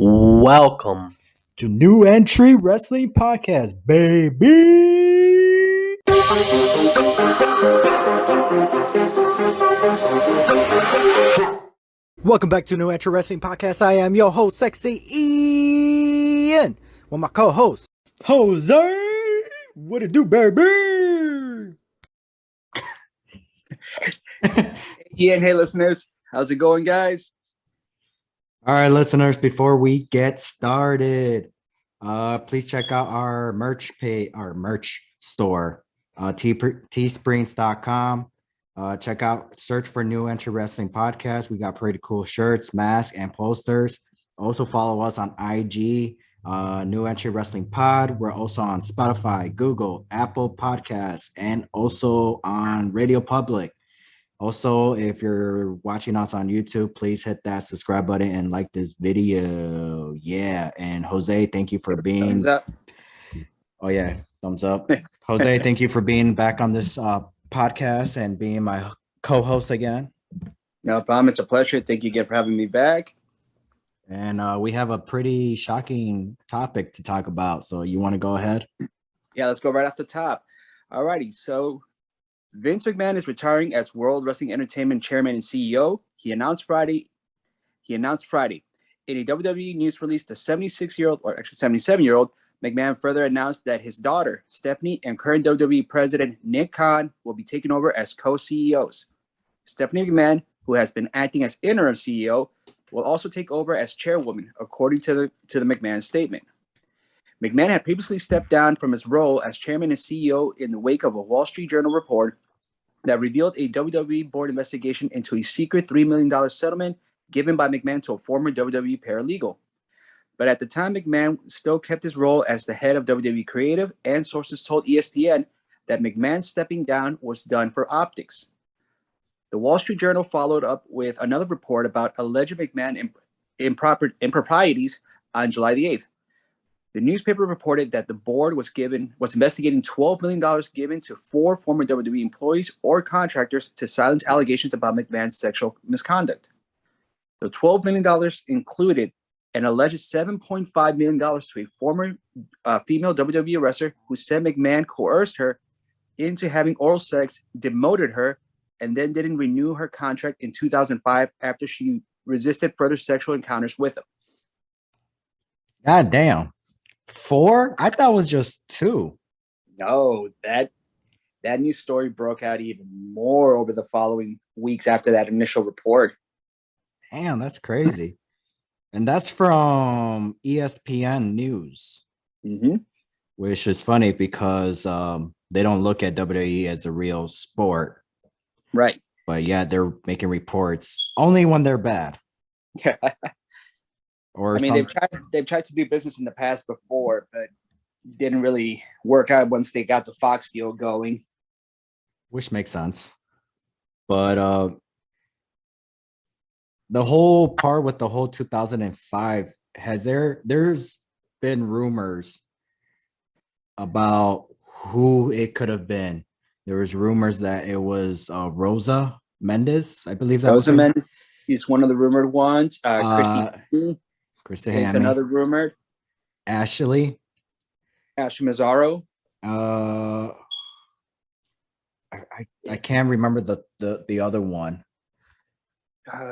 Welcome to New Entry Wrestling Podcast, baby. Welcome back to New Entry Wrestling Podcast. I am your host, Sexy Ian, with my co-host, Jose. What it do, baby? Ian, hey listeners, how's it going, guys? All right, listeners, before we get started, please check out our merch store, teesprings.com. Search for New Entry Wrestling Podcast. We got pretty cool shirts, masks, and posters. Also follow us on IG, New Entry Wrestling Pod. We're also on Spotify, Google, Apple Podcasts, and also on Radio Public. Also, if you're watching us on YouTube, please hit that subscribe button and like this video. Yeah. And Jose, thank you for being. Thumbs up. Oh, yeah. Thumbs up. Jose, thank you for being back on this podcast and being my co-host again. No problem. It's a pleasure. Thank you again for having me back. And we have a pretty shocking topic to talk about. So you want to go ahead? Yeah, let's go right off the top. All righty. So Vince McMahon is retiring as World Wrestling Entertainment Chairman and CEO. He announced Friday in a WWE news release. The 77-year-old McMahon further announced that his daughter Stephanie and current WWE President Nick Khan will be taking over as co-CEOs. Stephanie McMahon, who has been acting as interim CEO, will also take over as chairwoman, according to the McMahon statement. McMahon had previously stepped down from his role as chairman and CEO in the wake of a Wall Street Journal report that revealed a WWE Board investigation into a secret $3 million settlement given by McMahon to a former WWE paralegal. But at the time, McMahon still kept his role as the head of WWE Creative, and sources told ESPN that McMahon stepping down was done for optics. The Wall Street Journal followed up with another report about alleged McMahon improprieties on July the 8th. The newspaper reported that the board was investigating $12 million given to 4 former WWE employees or contractors to silence allegations about McMahon's sexual misconduct. The $12 million included an alleged $7.5 million to a former female WWE wrestler who said McMahon coerced her into having oral sex, demoted her, and then didn't renew her contract in 2005 after she resisted further sexual encounters with him. God damn. 4? I thought it was just 2. No, that news story broke out even more over the following weeks after that initial report. Damn, that's crazy. And that's from ESPN News, which is funny because they don't look at WWE as a real sport. Right. But yeah, they're making reports only when they're bad. Or I mean, they've tried to do business in the past before, but didn't really work out once they got the Fox deal going. Which makes sense. But the whole part with the whole 2005, there's been rumors about who it could have been. There was rumors that it was Rosa Mendes, I believe that Rosa Mendes is one of the rumored ones. Christy is another rumored. Ashley Mazzaro. I can't remember the other one.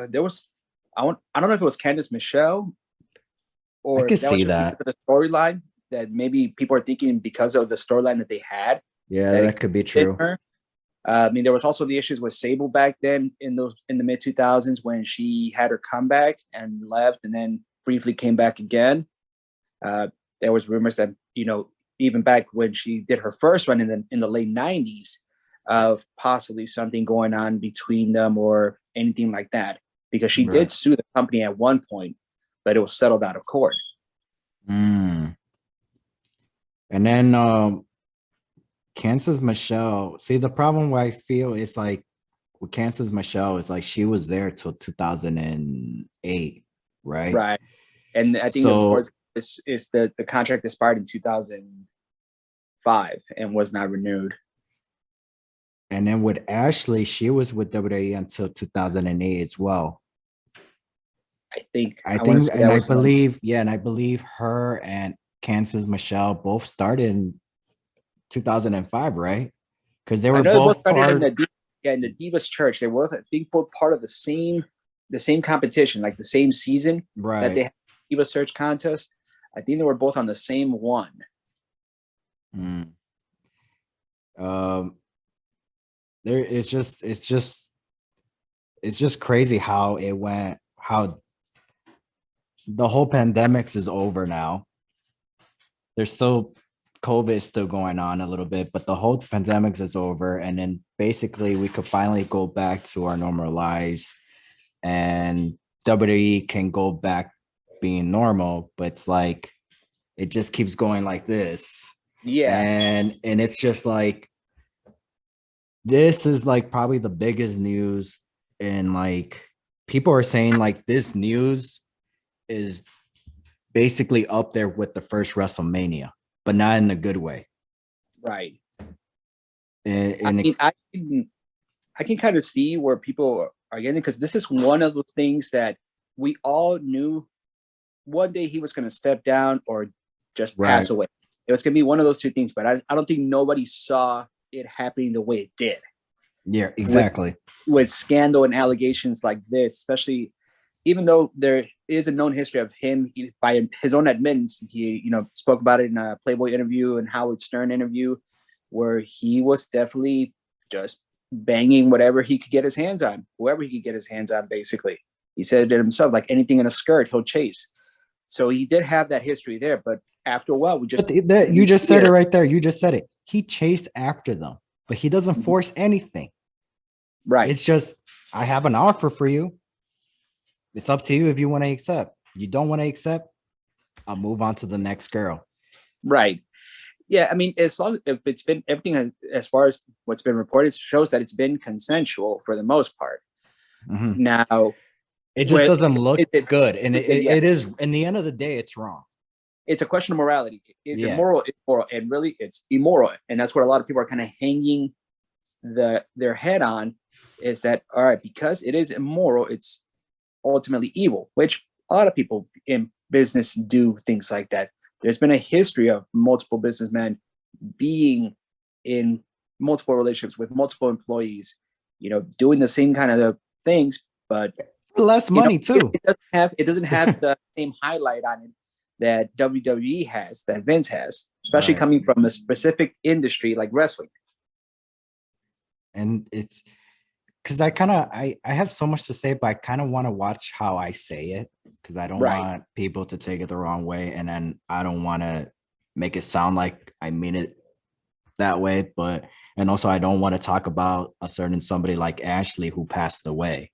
There was I don't know if it was Candice Michelle or I could see that the storyline that maybe people are thinking because of the storyline that they had. Yeah, that could be true. I mean, there was also the issues with Sable back then in the mid 2000s when she had her comeback and left and then briefly came back again. There was rumors that, even back when she did her first run in the late 90s of possibly something going on between them or anything like that, because she did sue the company at one point, but it was settled out of court. And then Candice Michelle, see, the problem I feel is like with Candice Michelle is like she was there till 2008, right? Right. And I think this is the contract expired in 2005 and was not renewed. And then with Ashley, she was with WWE until 2008 as well. I want to think, say and that I was believe, yeah, and I believe her and Kansas Michelle both started in 2005, right? Because they I were know they both both started in part, in the Divas Church. They were, I think, both part of the same competition, like the same season that they right? had Divas Search contest. I think they were both on the same one. Mm. Um, there, it's just crazy how it went, how the whole pandemics is over now. There's still COVID is still going on a little bit, but the whole pandemics is over. And then basically we could finally go back to our normal lives and WWE can go back being normal, but it's like it just keeps going like this. Yeah. And it's just like this is like probably the biggest news, and like people are saying like this news is basically up there with the first WrestleMania, but not in a good way. Right. And I mean, I can kind of see where people are getting, because this is one of those things that we all knew one day he was going to step down or just pass away. It was going to be one of those two things, but I don't think nobody saw it happening the way it did. Yeah, exactly. With scandal and allegations like this, especially even though there is a known history of him, by his own admittance, he spoke about it in a Playboy interview and Howard Stern interview, where he was definitely just banging whatever he could get his hands on, whoever he could get his hands on. Basically, he said it himself, like anything in a skirt, he'll chase. So he did have that history there, but after a while, you just said it right there. You just said it. He chased after them, but he doesn't force anything. Right. It's just, I have an offer for you. It's up to you if you want to accept. You don't want to accept, I'll move on to the next girl. Right. Yeah. I mean, as long if it's been everything as far as what's been reported shows that it's been consensual for the most part. Mm-hmm. Now, it just doesn't look good. And it is, in the end of the day, it's wrong. It's a question of morality. It's immoral. It's moral, and really it's immoral. And that's what a lot of people are kind of hanging their head on, is that, all right, because it is immoral, it's ultimately evil, which a lot of people in business do things like that. There's been a history of multiple businessmen being in multiple relationships with multiple employees, doing the same kind of things, but less money too. It doesn't have the same highlight on it that WWE has, that Vince has, especially coming from a specific industry like wrestling. And it's because I have so much to say, but I kind of want to watch how I say it, because I don't want people to take it the wrong way, and then I don't want to make it sound like I mean it that way. And also I don't want to talk about a certain somebody like Ashley who passed away.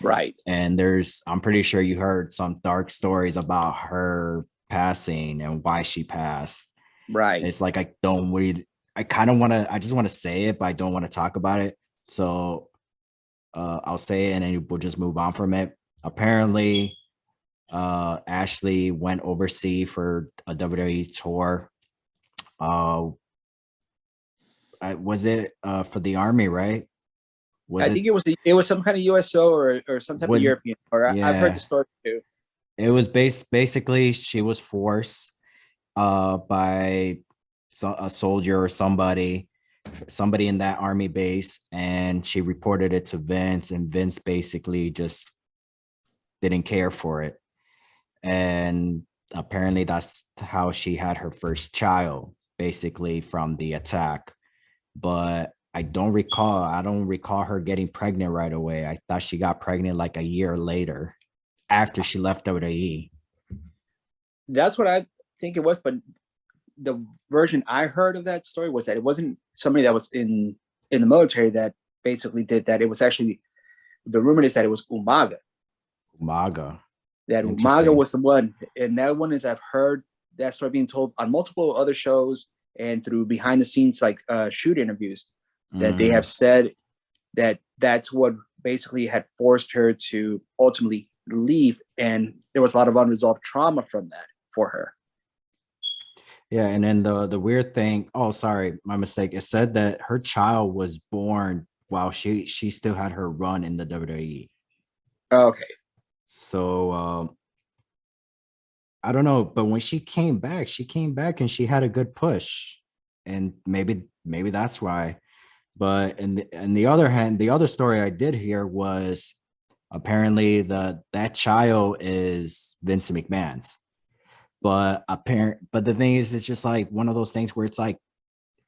Right. And I'm pretty sure you heard some dark stories about her passing and why she passed. Right. It's like I just want to say it, but I don't want to talk about it. So I'll say it and then we'll just move on from it. Apparently, Ashley went overseas for a WWE tour. Was it for the Army, right? I think it was some kind of USO or some type of European. Or I've heard the story too. It was basically she was forced by a soldier or somebody in that army base, and she reported it to Vince, and Vince basically just didn't care for it. And apparently that's how she had her first child, basically from the attack. But I don't recall her getting pregnant right away. I thought she got pregnant like a year later after she left WWE. That's what I think it was, but the version I heard of that story was that it wasn't somebody that was in the military that basically did that. It was actually, the rumor is that it was Umaga. That Umaga was the one. And that one is, I've heard that story being told on multiple other shows and through behind the scenes, like shoot interviews, that they have said that that's what basically had forced her to ultimately leave. And there was a lot of unresolved trauma from that for her. Yeah, and then the weird thing, sorry, my mistake. It said that her child was born while she still had her run in the WWE. Okay. So I don't know, but when she came back and she had a good push, and maybe that's why. But in the other hand, the other story I did hear was apparently that child is Vince McMahon's. But the thing is, it's just like one of those things where it's like,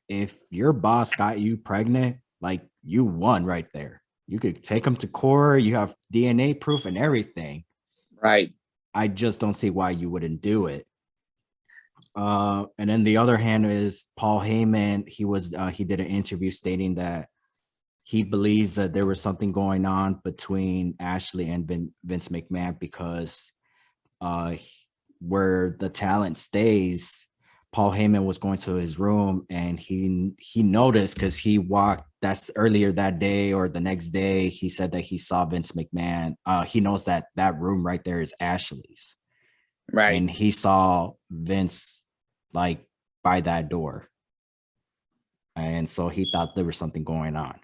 if your boss got you pregnant, like, you won right there. You could take him to court. You have DNA proof and everything. Right. I just don't see why you wouldn't do it. And then the other hand is Paul Heyman. He did an interview stating that he believes that there was something going on between Ashley and Vince McMahon, because where the talent stays, Paul Heyman was going to his room and he noticed, because he walked, that's earlier that day or the next day, he said that he saw Vince McMahon. He knows that room right there is Ashley's. Right. And he saw Vince like by that door. And so he thought there was something going on.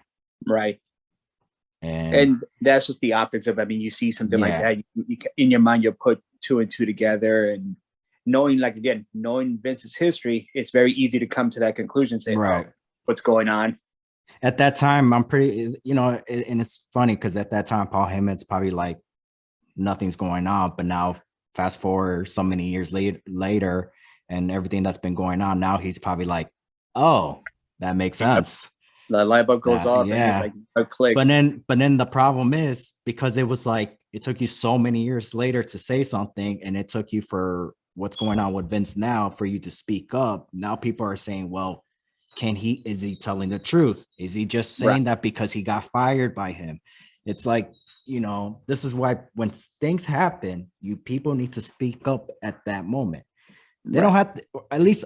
Right. And that's just the optics of, I mean, you see something like that, you, in your mind, you'll put two and two together, and knowing Vince's history, it's very easy to come to that conclusion, say, right, oh, what's going on? At that time, I'm pretty, and it's funny because at that time, Paul Heyman's probably like, nothing's going on. But now, fast forward so many years later, and everything that's been going on, now he's probably like, oh, that makes sense. The light bulb goes off, and it's like a click. But then the problem is, because it was like, it took you so many years later to say something, and it took you for what's going on with Vince now for you to speak up. Now people are saying, well, is he telling the truth? Is he just saying that because he got fired by him? It's like, this is why when things happen, people need to speak up at that moment. They don't have to, at least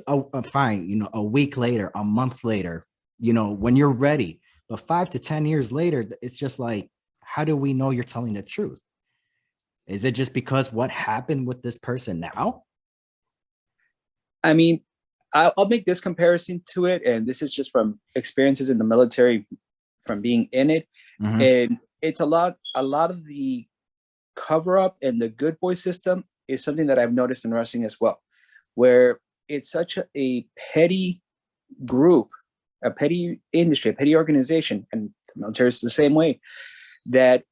fine, a week later, a month later, when you're ready. But 5 to 10 years later, it's just like, how do we know you're telling the truth? Is it just because what happened with this person now? I mean, I'll make this comparison to it, and this is just from experiences in the military, from being in it. Mm-hmm. And it's a lot of the cover up and the good boy system is something that I've noticed in wrestling as well, where it's such a petty group, a petty industry, a petty organization, and the military is the same way, that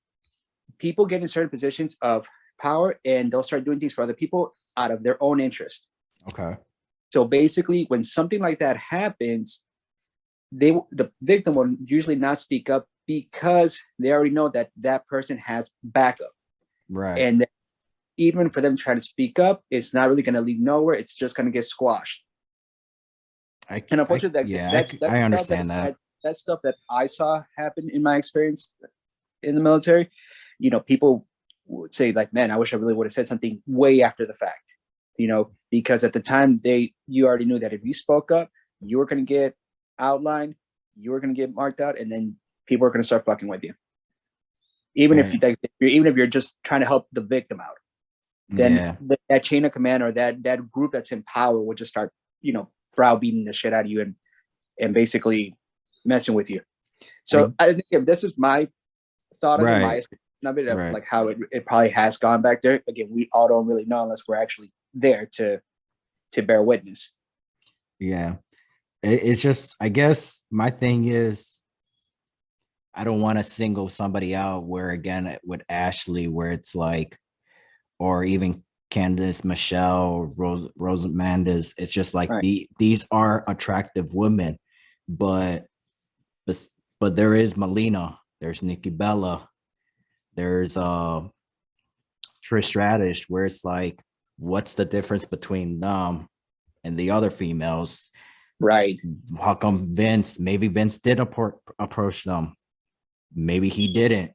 people get in certain positions of power and they'll start doing things for other people out of their own interest. Okay. So basically, when something like that happens, the victim will usually not speak up because they already know that that person has backup. Right. And even for them to try to speak up, it's not really going to lead nowhere. It's just going to get squashed. And unfortunately, I understand that. That's stuff that I saw happen in my experience in the military. People would say, like, man, I wish I really would have said something way after the fact. Because at the time you already knew that if you spoke up, you were going to get outlined, you were going to get marked out, and then people are going to start fucking with you. Even if you're just trying to help the victim out, then that chain of command or that group that's in power will just start, browbeating the shit out of you and basically messing with you. So I think this is my thought of my of it, of like how it probably has gone back there. Again, we all don't really know unless we're actually there to bear witness. Yeah. It's just, I guess my thing is, I don't want to single somebody out, where again with Ashley, where it's like, or even Candice, Michelle, Rose Amanda's, it's just like these are attractive women, but there is Melina, there's Nikki Bella, there's Trish Stratus, where it's like, what's the difference between them and the other females? Right. How come maybe Vince did approach them, maybe he didn't.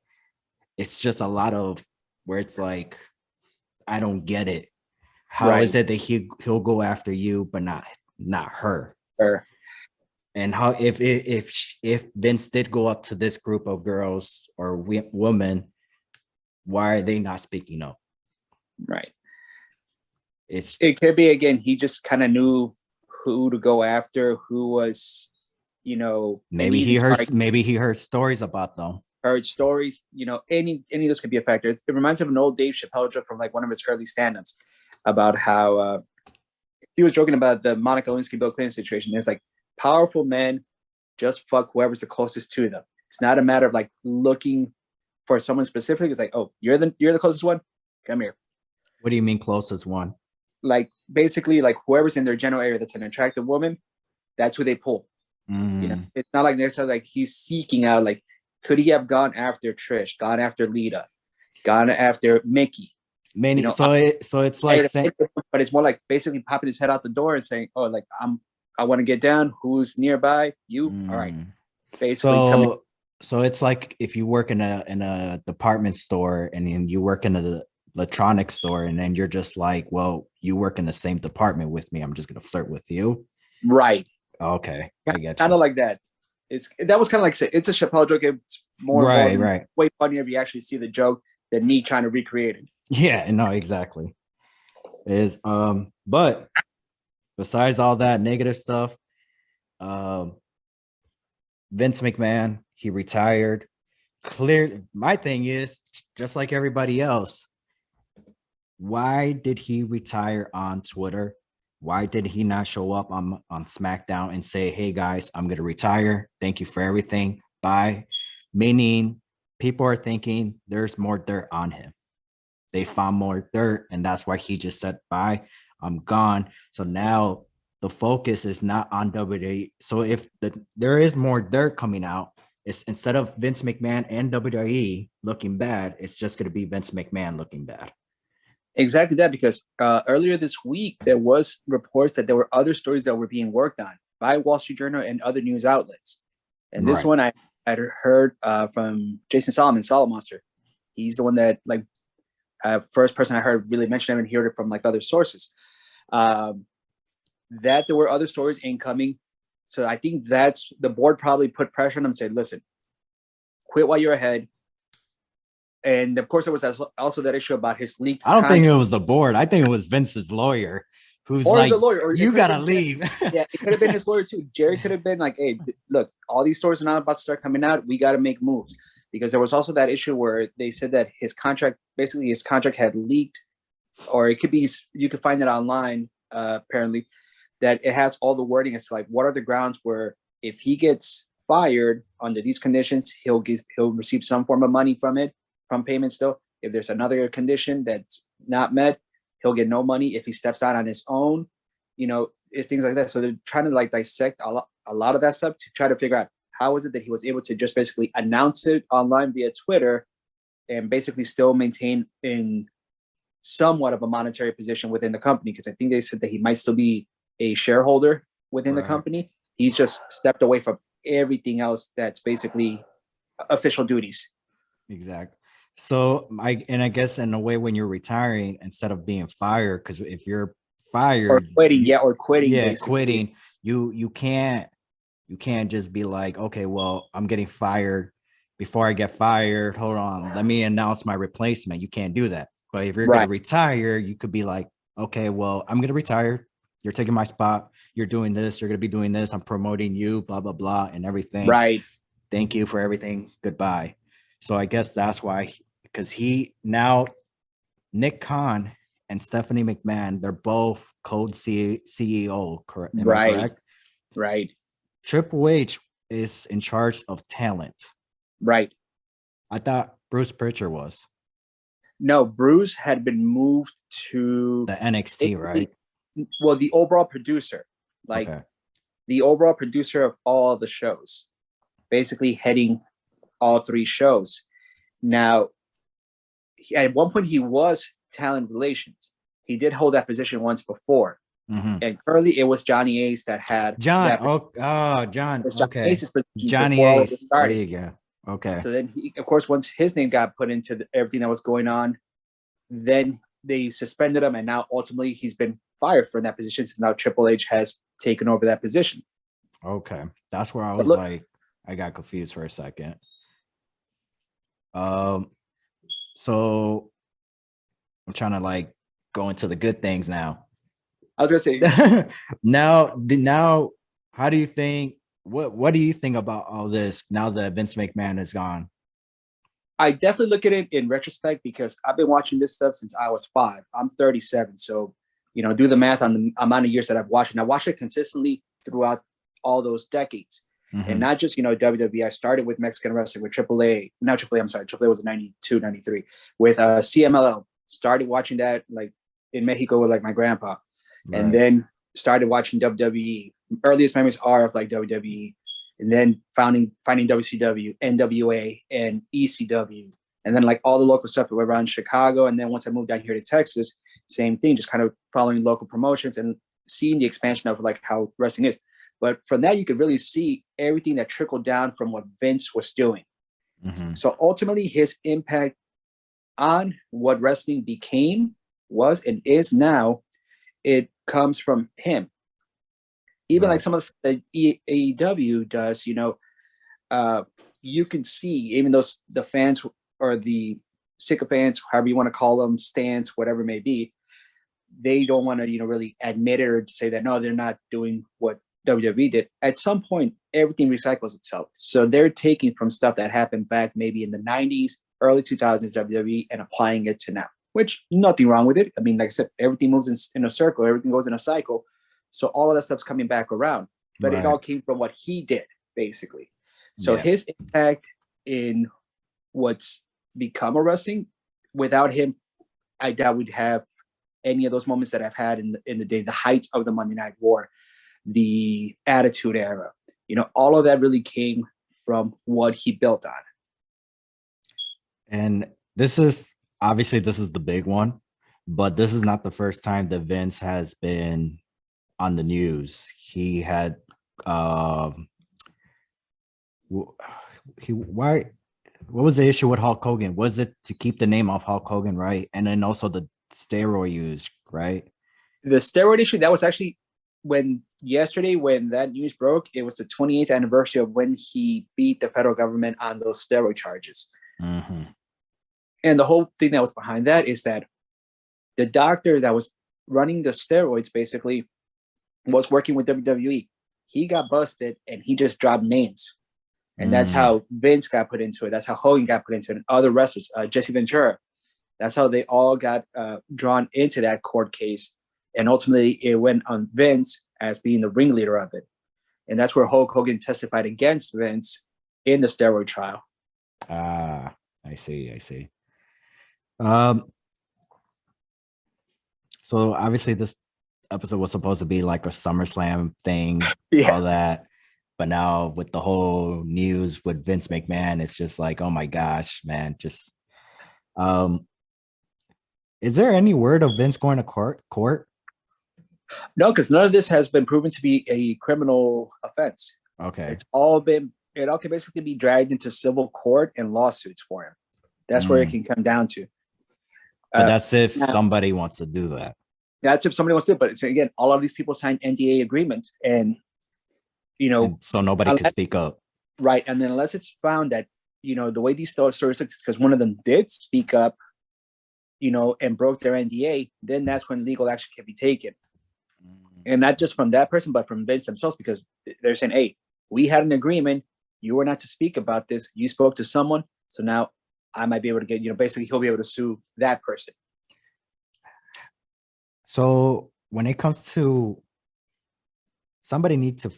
It's just a lot of where it's like, I don't get it. How is it that he'll go after you but not her? Sure. And how if Vince did go up to this group of girls or women, why are they not speaking up? Right. It could be, again, he just kind of knew who to go after, who was, maybe he heard stories about them. heard stories. You know, any of this could be a factor. It reminds me of an old Dave Chappelle joke from like one of his early stand-ups about how he was joking about the Monica Lewinsky, Bill Clinton situation. It's like powerful men just fuck whoever's the closest to them. It's not a matter of like looking for someone specific. It's like, oh, you're the closest one. Come here. What do you mean closest one? Like basically like whoever's in their general area that's an attractive woman, that's who they pull. You know, it's not like necessarily like he's seeking out like, could he have gone after Trish, gone after Lita, gone after Mickey? Many, you know, so it's like saying, but it's more like basically popping his head out the door and saying, oh, like I want to get down. Who's nearby? You all right? Basically, so it's like if you work in a department store and then you work in an electronics store and then you're just like, well, you work in the same department with me. I'm just gonna flirt with you, right? Okay, I get kind of like that. That was kind of like it's a Chappelle joke. It's more right. Way funnier if you actually see the joke than me trying to recreate it. Yeah, no, exactly. But besides all that negative stuff, Vince McMahon, he retired. Clearly, my thing is just like everybody else. Why did he retire on Twitter? Why did he not show up on SmackDown and say, hey guys, I'm going to retire. Thank you for everything. Bye. Meaning people are thinking there's more dirt on him. They found more dirt and that's why he just said, bye, I'm gone. So now the focus is not on WWE. So if there is more dirt coming out, it's instead of Vince McMahon and WWE looking bad, it's just going to be Vince McMahon looking bad. Exactly that, because earlier this week, there was reports that there were other stories that were being worked on by Wall Street Journal and other news outlets. And this one I had heard from Jason Solomon, Monster. He's the one that like first person I heard really mention him and heard it from like other sources. That there were other stories incoming. So I think that's the board probably put pressure on them and said, listen, quit while you're ahead. And of course, there was also that issue about his leaked. I don't think it was the board. I think it was Vince's lawyer who's like, the lawyer, or you got to leave. Yeah, it could have been his lawyer too. Jerry could have been like, hey, look, all these stories are now about to start coming out. We got to make moves. Because there was also that issue where they said that his contract had leaked, or it could be, you could find it online, apparently, that it has all the wording as to like, what are the grounds where if he gets fired under these conditions, he'll receive some form of money from payment still. If there's another condition that's not met, he'll get no money. If he steps out on his own, you know, it's things like that. So they're trying to like dissect a lot of that stuff to try to figure out how is it that he was able to just basically announce it online via Twitter and basically still maintain in somewhat of a monetary position within the company. Because I think they said that he might still be a shareholder within the company. He's just stepped away from everything else that's basically official duties. Exactly. So I guess in a way, when you're retiring, instead of being fired, because if you're fired or quitting, quitting, you can't just be like, okay, well, I'm getting fired. Before I get fired, hold on, let me announce my replacement. You can't do that. But if you're going to retire, you could be like, okay, well, I'm going to retire. You're taking my spot. You're doing this. You're going to be doing this. I'm promoting you, blah, blah, blah, and everything. Right. Thank you for everything. Goodbye. So I guess that's why, because Nick Khan and Stephanie McMahon, they're both code CEO, correct? Am I correct? Right. Triple H is in charge of talent. Right. I thought Bruce Pritchard was. No, Bruce had been moved to the NXT, right? Well, the overall producer, the overall producer of all the shows, basically heading all three shows. Now, at one point, he was talent relations. He did hold that position once before. Mm-hmm. And currently, it was Johnny Ace that had John. John. Okay. Johnny Ace. There you go. Okay. So then, of course, once his name got put into everything that was going on, then they suspended him, and now ultimately he's been fired from that position. Since now Triple H has taken over that position. Okay, that's where I was I got confused for a second. So I'm trying to go into the good things now. I was gonna say now, how do you think? What do you think about all this now that Vince McMahon is gone? I definitely look at it in retrospect because I've been watching this stuff since I was 5. I'm 37. So, do the math on the amount of years that I've watched. And I watched it consistently throughout all those decades. Mm-hmm. And not just, WWE. I started with Mexican wrestling with AAA. Not AAA, I'm sorry. AAA was in 92, 93. With CMLL. Started watching that like in Mexico with like my grandpa. Right. And then started watching WWE. Earliest memories are of like WWE. And then finding WCW, NWA, and ECW. And then like all the local stuff around Chicago. And then once I moved down here to Texas, same thing, just kind of following local promotions and seeing the expansion of like how wrestling is. But from that, you could really see everything that trickled down from what Vince was doing. Mm-hmm. So ultimately, his impact on what wrestling was and is now, it comes from him. Even like some of the AEW does, you can see, even though the fans or the sycophants, however you want to call them, stance, whatever it may be, they don't want to, really admit it or say that, no, they're not doing what WWE did. At some point, everything recycles itself. So they're taking from stuff that happened back maybe in the 90s, early 2000s WWE and applying it to now, which nothing wrong with it. I mean, like I said, everything moves in a circle, everything goes in a cycle. So all of that stuff's coming back around, but it all came from what he did, basically. So his impact in what's become a wrestling, without him, I doubt we'd have any of those moments that I've had in the day, the heights of the Monday Night War, the Attitude Era. All of that really came from what he built on. And this is the big one, but this is not the first time that Vince has been on the news. He had what was the issue with Hulk Hogan? Was it to keep the name off Hulk Hogan, right? And then also the steroid use, right? The steroid issue, that was actually when that news broke, it was the 28th anniversary of when he beat the federal government on those steroid charges. Mm-hmm. And the whole thing that was behind that is that the doctor that was running the steroids basically was working with WWE. He got busted and he just dropped names. And that's how Vince got put into it. That's how Hogan got put into it. And other wrestlers, Jesse Ventura. That's how they all got drawn into that court case. And ultimately, it went on Vince as being the ringleader of it. And that's where Hulk Hogan testified against Vince in the steroid trial. I see. So obviously this episode was supposed to be like a SummerSlam thing, all that. But now with the whole news with Vince McMahon, it's just like, oh my gosh, man. Just is there any word of Vince going to court? No, because none of this has been proven to be a criminal offense. Okay. It all can basically be dragged into civil court and lawsuits for him. That's where it can come down to. But that's if somebody wants to do that. That's if somebody wants to do it. But again, all of these people signed NDA agreements and, and so nobody could speak up. Right. And then unless it's found that, the way these stories, because one of them did speak up, and broke their NDA, then that's when legal action can be taken. And not just from that person, but from Vince themselves, because they're saying, hey, we had an agreement. You were not to speak about this. You spoke to someone. So now I might be able to get, basically he'll be able to sue that person. So when it comes to somebody needs to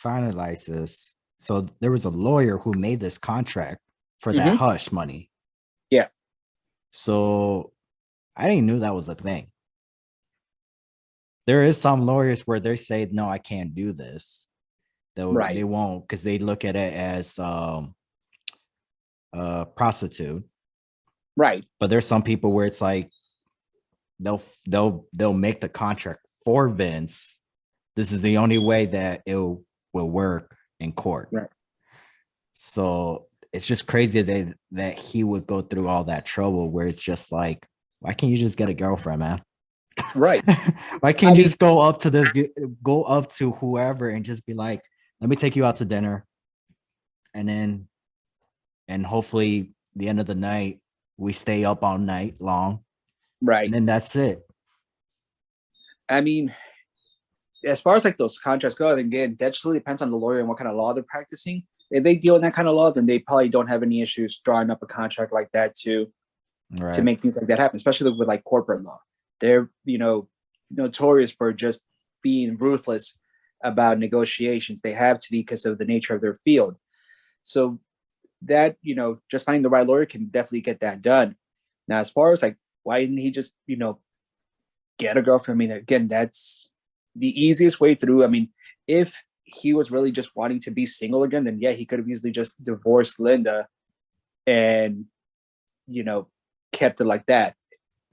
finalize this. So there was a lawyer who made this contract for that hush money. Yeah. So I didn't know that was a thing. There is some lawyers where they say, no, I can't do this. They won't, because they look at it as prostitute. Right. But there's some people where it's like they'll make the contract for Vince. This is the only way that it will work in court. Right. So it's just crazy that he would go through all that trouble where it's just like, why can't you just get a girlfriend, man? Right. Why can't you just go up to whoever and just be like, let me take you out to dinner. And hopefully the end of the night, we stay up all night long. Right. And then that's it. I mean, as far as like those contracts go, again, that just really depends on the lawyer and what kind of law they're practicing. if they deal in that kind of law, then they probably don't have any issues drawing up a contract like that to make things like that happen, especially with like corporate law. They're, notorious for just being ruthless about negotiations. They have to be because of the nature of their field. So that, just finding the right lawyer can definitely get that done. Now, as far as like, why didn't he just, get a girlfriend? I mean, again, that's the easiest way through. I mean, if he was really just wanting to be single again, then yeah, he could have easily just divorced Linda and, kept it like that.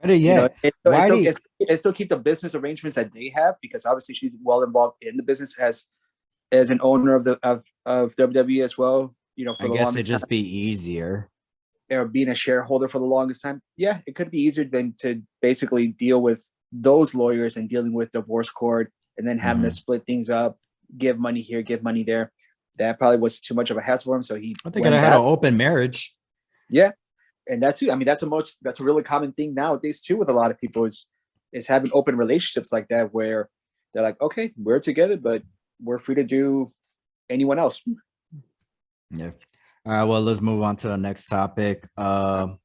It still keep the business arrangements that they have, because obviously she's well involved in the business as an owner of WWE as well. I guess it'd just be easier. Or being a shareholder for the longest time. Yeah, it could be easier than to basically deal with those lawyers and dealing with divorce court and then having to split things up, give money here, give money there. That probably was too much of a hassle for him. So I think I had an open marriage. Yeah. And that's a really common thing nowadays too with a lot of people is having open relationships like that, where they're like, okay, we're together, but we're free to do anyone else. Yeah. All right. Well, let's move on to the next topic. Brock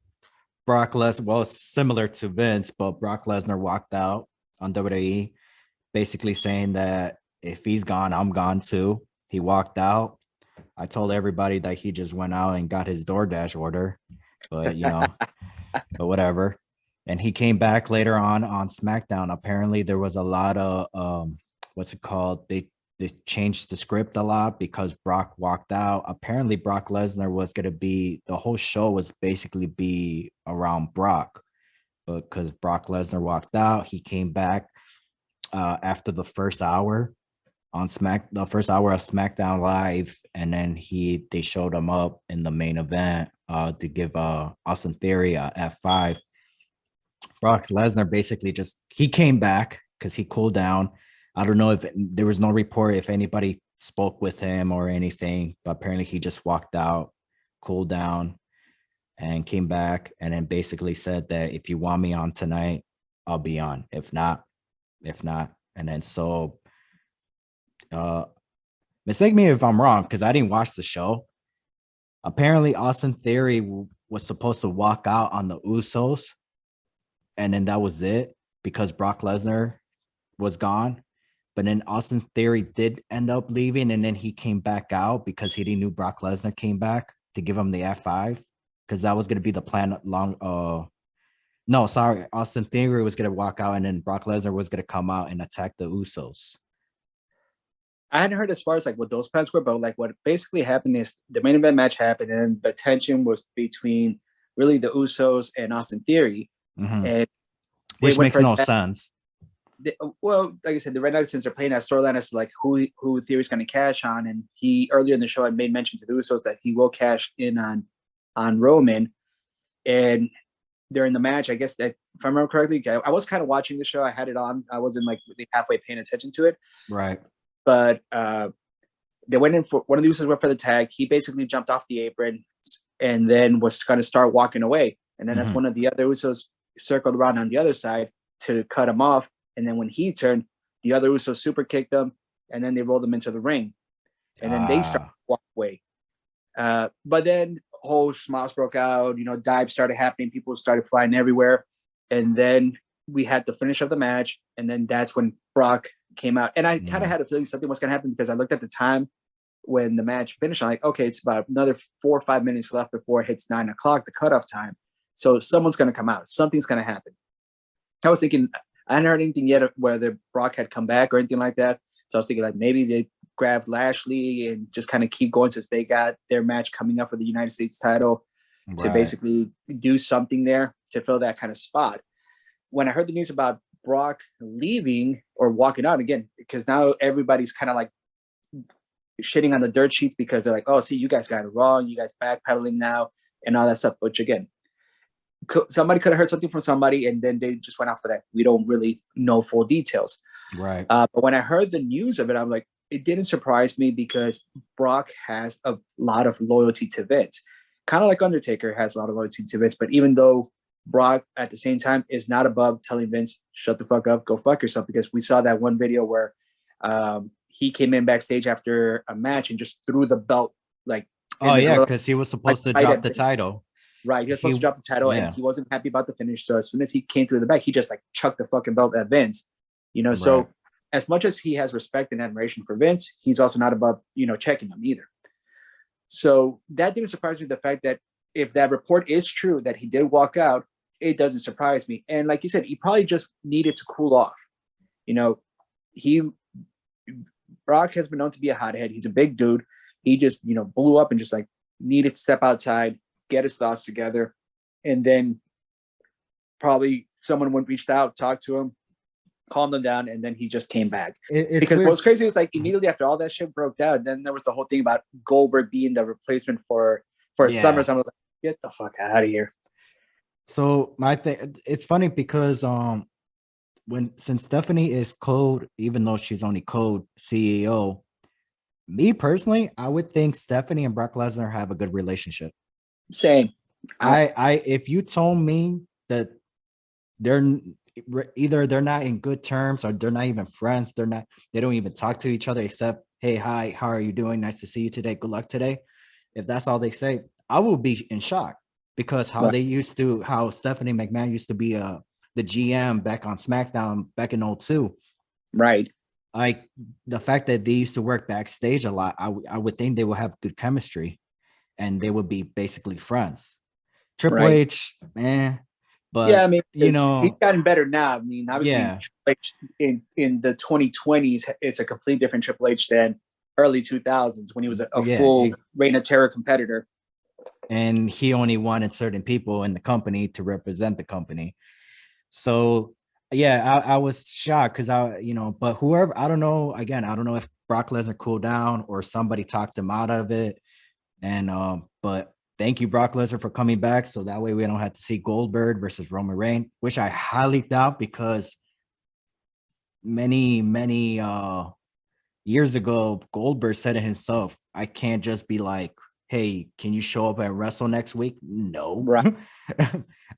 Lesnar. Well, it's similar to Vince, but Brock Lesnar walked out on WWE, basically saying that if he's gone, I'm gone too. He walked out. I told everybody that he just went out and got his DoorDash order, but but whatever. And he came back later on SmackDown. Apparently, there was a lot of what's it called? They changed the script a lot because Brock walked out. Apparently, Brock Lesnar was going to be, the whole show was basically be around Brock. But because Brock Lesnar walked out, he came back after the first hour of SmackDown Live. And then they showed him up in the main event to give Austin Theory a F5. Brock Lesnar basically he came back because he cooled down. I don't know if there was no report if anybody spoke with him or anything, but apparently he just walked out, cooled down, and came back, and then basically said that if you want me on tonight, I'll be on. If not. And then so mistake me if I'm wrong, because I didn't watch the show. Apparently Austin Theory was supposed to walk out on the Usos, and then that was it because Brock Lesnar was gone. But then Austin Theory did end up leaving, and then he came back out because he knew Brock Lesnar came back to give him the F5, because that was going to be the plan Austin Theory was going to walk out, and then Brock Lesnar was going to come out and attack the Usos. I hadn't heard as far as like what those plans were, but like what basically happened is the main event match happened, and the tension was between really the Usos and Austin Theory, and which makes no sense. Well, like I said, the Red Nuggets, since they're playing that storyline as to like who Theory's going to cash on, and he earlier in the show had made mention to the Usos that he will cash in on Roman, and during the match, I guess that if I remember correctly, I was kind of watching the show. I had it on. I wasn't like really halfway paying attention to it, right? But they went in for one of the Usos went for the tag. He basically jumped off the apron and then was going to start walking away, and then that's one of the other Usos circled around on the other side to cut him off. And then when he turned, the other Uso super kicked him, and then they rolled him into the ring. And then they started to walk away. But then whole schmoz broke out, dives started happening, people started flying everywhere. And then we had the finish of the match, and then that's when Brock came out. And I kind of had a feeling something was going to happen because I looked at the time when the match finished. I'm like, okay, it's about another 4 or 5 minutes left before it hits 9 o'clock, the cutoff time. So someone's going to come out. Something's going to happen. I was thinking, I hadn't heard anything yet of whether Brock had come back or anything like that. So I was thinking like maybe they grabbed Lashley and just kind of keep going since they got their match coming up for the United States title to basically do something there to fill that kind of spot. When I heard the news about Brock leaving or walking out again, because now everybody's kind of like shitting on the dirt sheets because they're like, oh, see, you guys got it wrong. You guys backpedaling now and all that stuff. Which again, somebody could have heard something from somebody and then they just went off for that. We don't really know full details. Right. But when I heard the news of it, I'm like, it didn't surprise me because Brock has a lot of loyalty to Vince. Kind of like Undertaker has a lot of loyalty to Vince. But even though Brock at the same time is not above telling Vince, shut the fuck up, go fuck yourself, because we saw that one video where he came in backstage after a match and just threw the belt like. Oh yeah, because he was supposed to drop the title. Right, he was supposed to drop the title, and he wasn't happy about the finish. So as soon as he came through the back, he just like chucked the fucking belt at Vince. You know, so as much as he has respect and admiration for Vince, he's also not above, you know, checking him either. So that didn't surprise me. The fact that if that report is true that he did walk out, it doesn't surprise me. And like you said, he probably just needed to cool off. You know, Brock has been known to be a hothead. He's a big dude. He just, you know, blew up and just like needed to step outside, get his thoughts together, and then probably someone went reached out, talked to him, calmed him down, and then he just came back. Because weird. What's crazy was like immediately after all that shit broke down, then there was the whole thing about Goldberg being the replacement for SummerSlam. I was like, get the fuck out of here. So my thing, it's funny because since Stephanie is code, even though she's only code CEO, me personally, I would think Stephanie and Brock Lesnar have a good relationship. Same. If you told me that they're not in good terms or they're not even friends, they don't even talk to each other except, hey, hi, how are you doing? Nice to see you today. Good luck today. If that's all they say, I will be in shock because how Stephanie McMahon used to be the GM back on SmackDown back in 2002. Right. Like the fact that they used to work backstage a lot, I would think they will have good chemistry and they would be basically friends. Triple H, man. But yeah, I mean, you know, he's gotten better now. I mean, obviously, Triple H in the 2020s, it's a completely different Triple H than early 2000s when he was a full Reign of Terror competitor. And he only wanted certain people in the company to represent the company. So yeah, I was shocked because but whoever, I don't know if Brock Lesnar cooled down or somebody talked him out of it. And but thank you, Brock Lesnar, for coming back. So that way we don't have to see Goldberg versus Roman Reigns, which I highly doubt because many years ago, Goldberg said it himself. I can't just be like, hey, can you show up and wrestle next week? No. Right.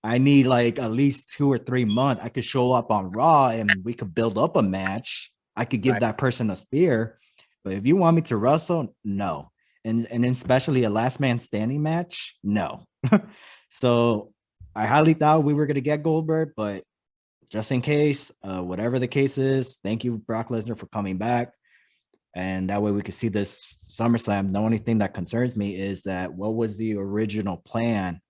I need like at least 2 or 3 months. I could show up on Raw and we could build up a match. I could give that person a spear. But if you want me to wrestle, no. And especially a last man standing match, no. So I highly thought we were going to get Goldberg, but just in case, whatever the case is, thank you, Brock Lesnar, for coming back. And that way we could see this SummerSlam. The only thing that concerns me is that what was the original plan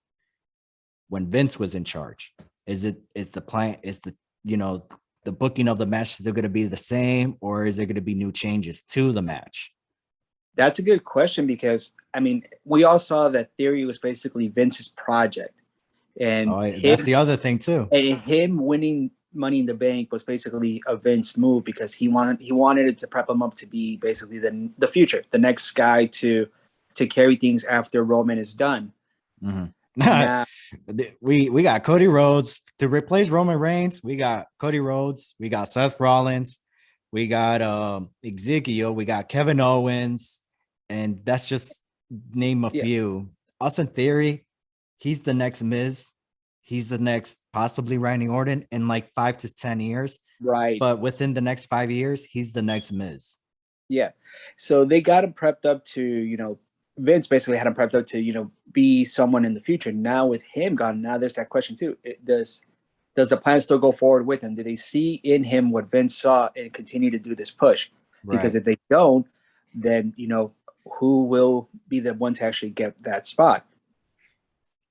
when Vince was in charge? Is the booking of the match still going to be the same, or is there going to be new changes to the match? That's a good question because, I mean, we all saw that Theory was basically Vince's project. And that's the other thing too. And him winning Money in the Bank was basically a Vince move because he wanted it to prep him up to be basically the future, the next guy to carry things after Roman is done. Mm-hmm. We got Cody Rhodes to replace Roman Reigns. We got Cody Rhodes. We got Seth Rollins. We got Ezekiel. We got Kevin Owens. And that's just name a few. Austin Theory, he's the next Miz. He's the next possibly Randy Orton in like 5 to 10 years. Right. But within the next 5 years, he's the next Miz. Yeah. So they got him prepped up to, Vince basically had him prepped up to, be someone in the future. Now with him gone, now there's that question too. Does the plan still go forward with him? Do they see in him what Vince saw and continue to do this push? Right. Because if they don't, then, who will be the one to actually get that spot?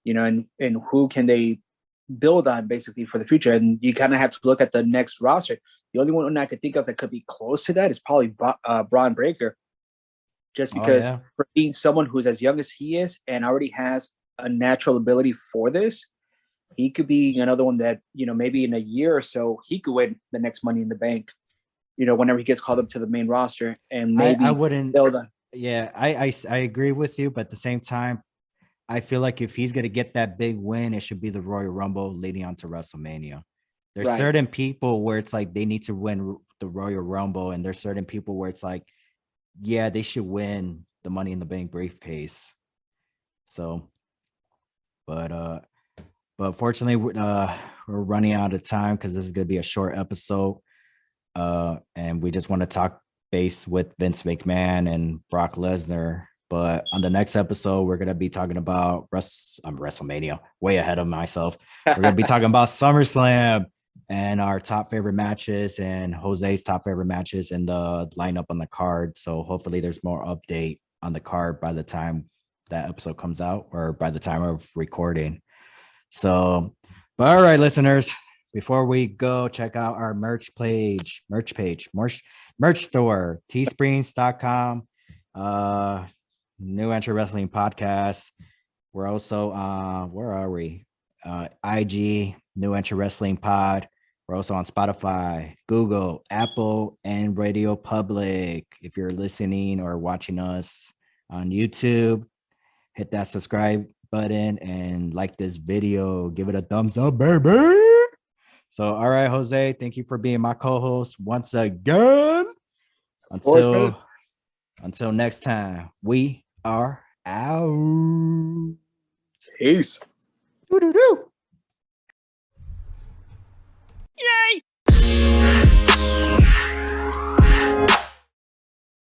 And who can they build on basically for the future? And you kind of have to look at the next roster. The only one I could think of that could be close to that is probably Braun Breaker. Just because for being someone who's as young as he is and already has a natural ability for this, he could be another one that, maybe in a year or so, he could win the next Money in the Bank, whenever he gets called up to the main roster. And maybe I wouldn't build on. Yeah, I agree with you, but at the same time, I feel like if he's going to get that big win, it should be the Royal Rumble leading on to WrestleMania. There's certain people where it's like they need to win the Royal Rumble, and there's certain people where it's like, yeah, they should win the Money in the Bank briefcase. So, but fortunately, we're running out of time because this is going to be a short episode, and we just want to talk base with Vince McMahon and Brock Lesnar But on the next episode, we're gonna be talking about WrestleMania. Way ahead of myself. We're gonna be talking about SummerSlam and our top favorite matches and Jose's top favorite matches and the lineup on the card. So hopefully there's more update on the card by the time that episode comes out or by the time of recording. So, but all right, listeners, before we go, check out our merch store, teesprings.com. New Entry Wrestling Podcast. We're also where are we? IG, New Entry Wrestling Pod. We're also on Spotify, Google, Apple, and Radio Public. If you're listening or watching us on YouTube, hit that subscribe button and like this video. Give it a thumbs up, baby. So, all right, Jose, thank you for being my co-host once again. Until next time, we are out. Peace. Doo-doo-doo. Yay!